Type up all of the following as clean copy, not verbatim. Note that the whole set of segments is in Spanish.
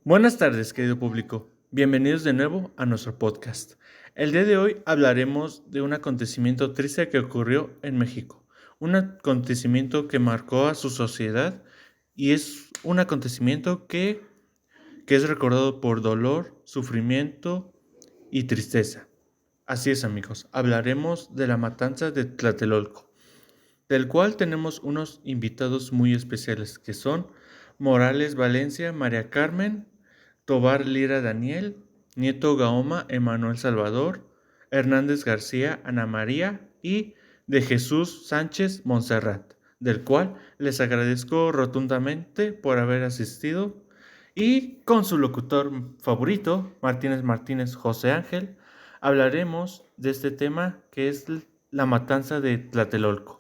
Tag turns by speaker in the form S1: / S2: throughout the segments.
S1: Buenas tardes, querido público. Bienvenidos de nuevo a nuestro podcast. El día de hoy hablaremos de un acontecimiento triste que ocurrió en México. Un acontecimiento que marcó a su sociedad y es un acontecimiento que es recordado por dolor, sufrimiento y tristeza. Así es, amigos. Hablaremos de la matanza de Tlatelolco, del cual tenemos unos invitados muy especiales que son Morales Valencia, María Carmen, Tobar Lira Daniel, Nieto Gaoma Emanuel Salvador, Hernández García Ana María y de Jesús Sánchez Montserrat, del cual les agradezco rotundamente por haber asistido y con su locutor favorito, Martínez Martínez José Ángel, hablaremos de este tema que es la matanza de Tlatelolco.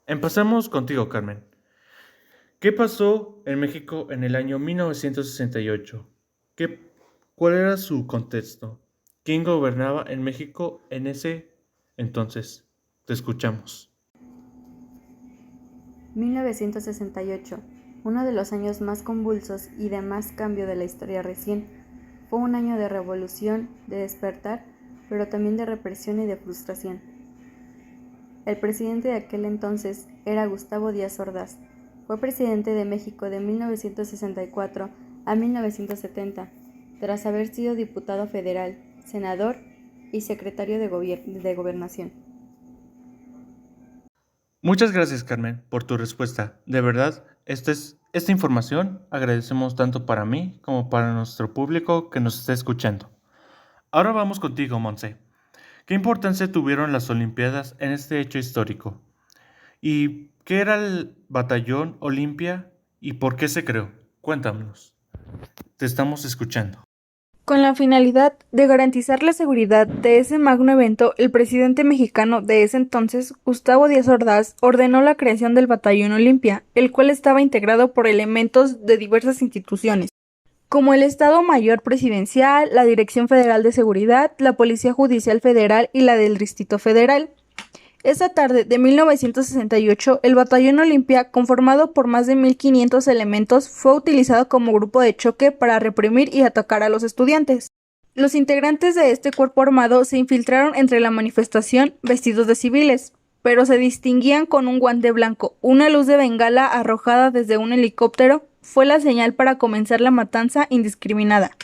S1: Empezamos contigo, Carmen. ¿Qué pasó en México en el año 1968? ¿Qué, ¿Cuál era su contexto? ¿Quién gobernaba en México en ese entonces? Te escuchamos.
S2: 1968, uno de los años más convulsos y de más cambio de la historia recién. Fue un año de revolución, de despertar, pero también de represión y de frustración. El presidente de aquel entonces era Gustavo Díaz Ordaz. Fue presidente de México de 1964 a 1970, tras haber sido diputado federal, senador y secretario de Gobernación.
S1: Muchas gracias, Carmen, por tu respuesta. De verdad, esta información agradecemos tanto para mí como para nuestro público que nos está escuchando. Ahora vamos contigo, Monse. ¿Qué importancia tuvieron las Olimpiadas en este hecho histórico? ¿Y qué era el Batallón Olimpia y por qué se creó? Cuéntanos. Te estamos escuchando.
S3: Con la finalidad de garantizar la seguridad de ese magno evento, el presidente mexicano de ese entonces, Gustavo Díaz Ordaz, ordenó la creación del Batallón Olimpia, el cual estaba integrado por elementos de diversas instituciones, como el Estado Mayor Presidencial, la Dirección Federal de Seguridad, la Policía Judicial Federal y la del Distrito Federal. Esa tarde de 1968, el Batallón Olimpia, conformado por más de 1,500 elementos, fue utilizado como grupo de choque para reprimir y atacar a los estudiantes. Los integrantes de este cuerpo armado se infiltraron entre la manifestación vestidos de civiles, pero se distinguían con un guante blanco. Una luz de bengala arrojada desde un helicóptero fue la señal para comenzar la matanza indiscriminada.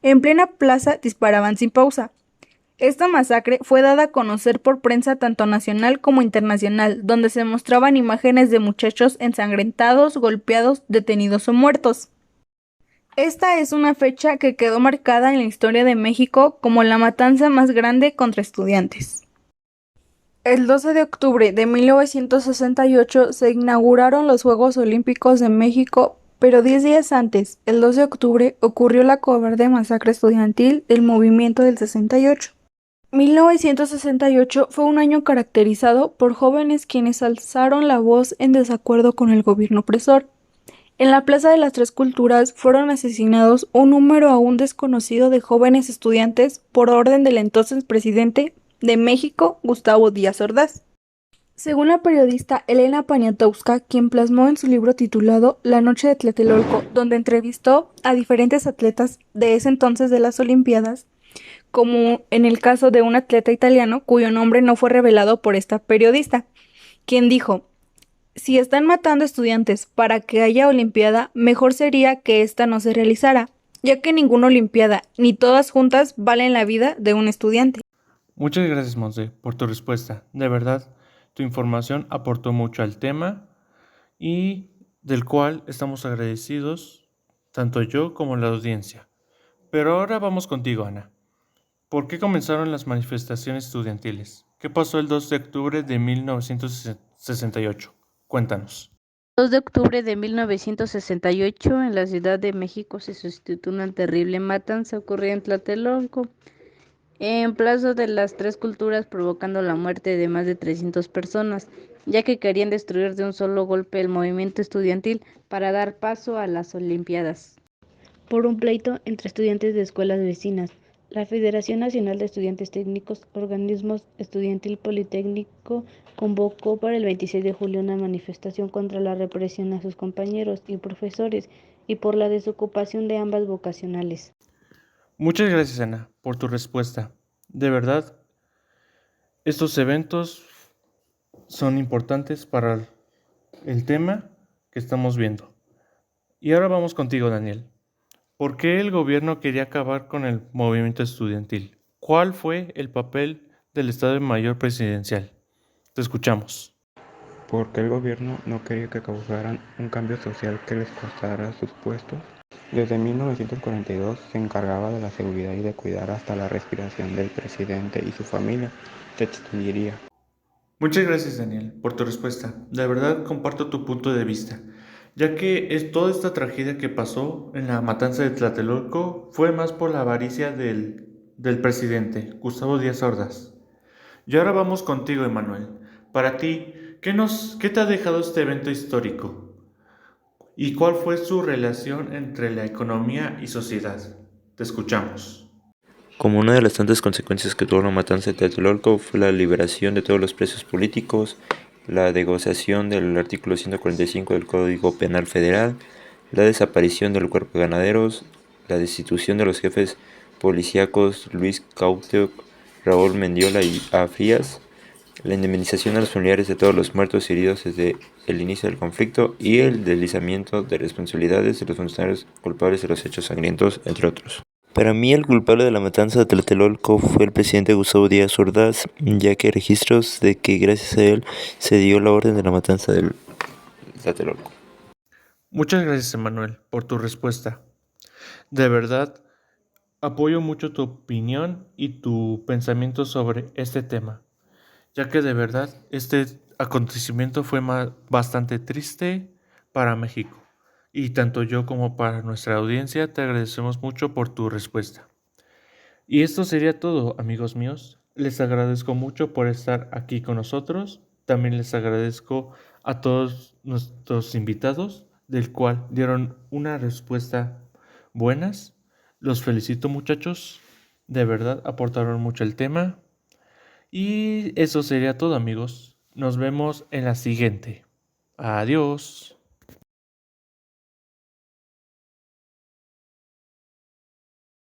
S3: En plena plaza disparaban sin pausa. Esta masacre fue dada a conocer por prensa tanto nacional como internacional, donde se mostraban imágenes de muchachos ensangrentados, golpeados, detenidos o muertos. Esta es una fecha que quedó marcada en la historia de México como la matanza más grande contra estudiantes. El 12 de octubre de 1968 se inauguraron los Juegos Olímpicos de México, pero 10 días antes, el 2 de octubre, ocurrió la cobarde masacre estudiantil del movimiento del 68. 1968 fue un año caracterizado por jóvenes quienes alzaron la voz en desacuerdo con el gobierno opresor. En la Plaza de las Tres Culturas fueron asesinados un número aún desconocido de jóvenes estudiantes por orden del entonces presidente de México, Gustavo Díaz Ordaz. Según la periodista Elena Poniatowska, quien plasmó en su libro titulado La noche de Tlatelolco, donde entrevistó a diferentes atletas de ese entonces de las Olimpiadas, como en el caso de un atleta italiano cuyo nombre no fue revelado por esta periodista, quien dijo: si están matando estudiantes para que haya Olimpiada, mejor sería que esta no se realizara, ya que ninguna Olimpiada, ni todas juntas, valen la vida de un estudiante.
S1: Muchas gracias, Monse, por tu respuesta. De verdad, tu información aportó mucho al tema y del cual estamos agradecidos, tanto yo como la audiencia. Pero ahora vamos contigo, Ana. ¿Por qué comenzaron las manifestaciones estudiantiles? ¿Qué pasó el 2 de octubre de 1968? Cuéntanos.
S4: 2 de octubre de 1968, en la Ciudad de México se suscitó una terrible matanza ocurrida en Tlatelolco, en Plaza de las Tres Culturas, provocando la muerte de más de 300 personas, ya que querían destruir de un solo golpe el movimiento estudiantil para dar paso a las Olimpiadas. Por un pleito entre estudiantes de escuelas vecinas, la Federación Nacional de Estudiantes Técnicos, organismo estudiantil politécnico, convocó para el 26 de julio una manifestación contra la represión a sus compañeros y profesores y por la desocupación de ambas vocacionales.
S1: Muchas gracias, Ana, por tu respuesta. De verdad, estos eventos son importantes para el tema que estamos viendo. Y ahora vamos contigo, Daniel. ¿Por qué el gobierno quería acabar con el movimiento estudiantil? ¿Cuál fue el papel del Estado Mayor Presidencial? Te escuchamos.
S5: Porque el gobierno no quería que causaran un cambio social que les costara sus puestos. Desde 1942 se encargaba de la seguridad y de cuidar hasta la respiración del presidente y su familia. Se extinguiría.
S1: Muchas gracias, Daniel, por tu respuesta. De verdad comparto tu punto de vista, ya que es toda esta tragedia que pasó en la matanza de Tlatelolco fue más por la avaricia del presidente, Gustavo Díaz Ordaz. Y ahora vamos contigo, Emanuel. Para ti, ¿qué te ha dejado este evento histórico? ¿Y cuál fue su relación entre la economía y sociedad? Te escuchamos.
S6: Como una de las tantas consecuencias que tuvo la matanza de Tlatelolco fue la liberación de todos los presos políticos, la negociación del artículo 145 del Código Penal Federal, la desaparición del cuerpo de ganaderos, la destitución de los jefes policíacos Luis Cuauhtémoc, Raúl Mendiola y A. Frías, la indemnización a los familiares de todos los muertos y heridos desde el inicio del conflicto y el deslizamiento de responsabilidades de los funcionarios culpables de los hechos sangrientos, entre otros. Para mí el culpable de la matanza de Tlatelolco fue el presidente Gustavo Díaz Ordaz, ya que hay registros de que gracias a él se dio la orden de la matanza del Tlatelolco.
S1: Muchas gracias, Emanuel, por tu respuesta. De verdad, apoyo mucho tu opinión y tu pensamiento sobre este tema, ya que de verdad este acontecimiento fue bastante triste para México. Y tanto yo como para nuestra audiencia te agradecemos mucho por tu respuesta. Y esto sería todo, amigos míos. Les agradezco mucho por estar aquí con nosotros. También les agradezco a todos nuestros invitados, del cual dieron una respuesta buenas. Los felicito, muchachos. De verdad aportaron mucho el tema. Y eso sería todo, amigos. Nos vemos en la siguiente. Adiós.